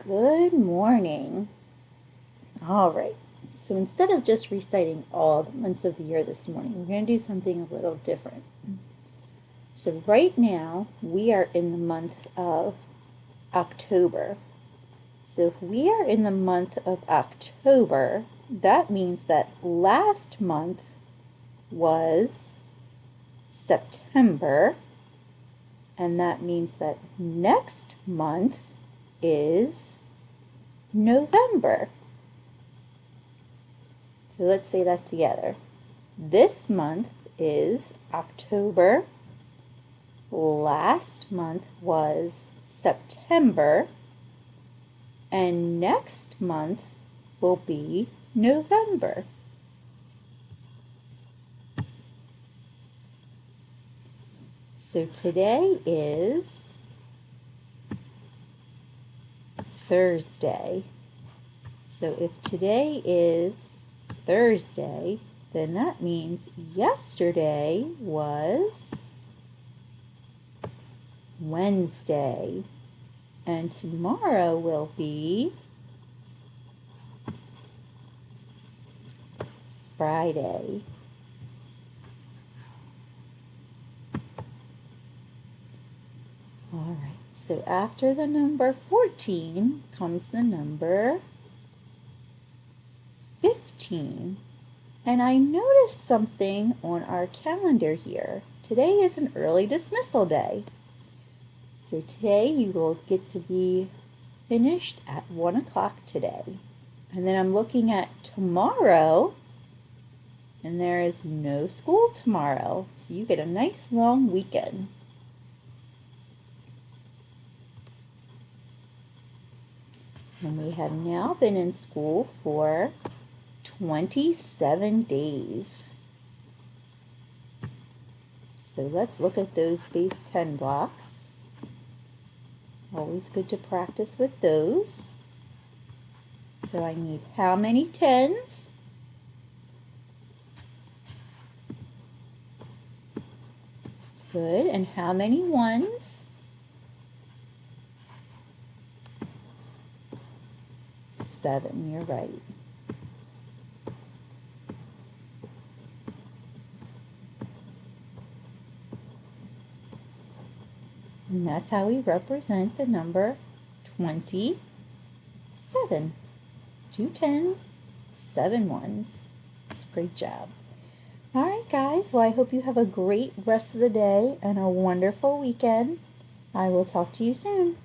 Good morning. All right. So instead of just reciting all the months of the year this morning, we're going to do something a little different. So right now, we are in the month of October. So if we are in the month of October, that means that last month was September, and that means that next month is November. So let's say that together. This month is October. Last month was September. And next month will be November. So today is Thursday. So if today is Thursday, then that means yesterday was Wednesday. And tomorrow will be Friday. All right, so after the number 14 comes the number 15. And I noticed something on our calendar here. Today is an early dismissal day. So today you will get to be finished at 1 o'clock today. And then I'm looking at tomorrow, and there is no school tomorrow. So you get a nice long weekend. And we have now been in school for 27 days. So let's look at those base 10 blocks. Always good to practice with those. So I need how many 10s? Good. And how many 1s? 7, you're right. And that's how we represent the number 27. 2 10s, 7 1s. Great job. All right, guys. Well, I hope you have a great rest of the day and a wonderful weekend. I will talk to you soon.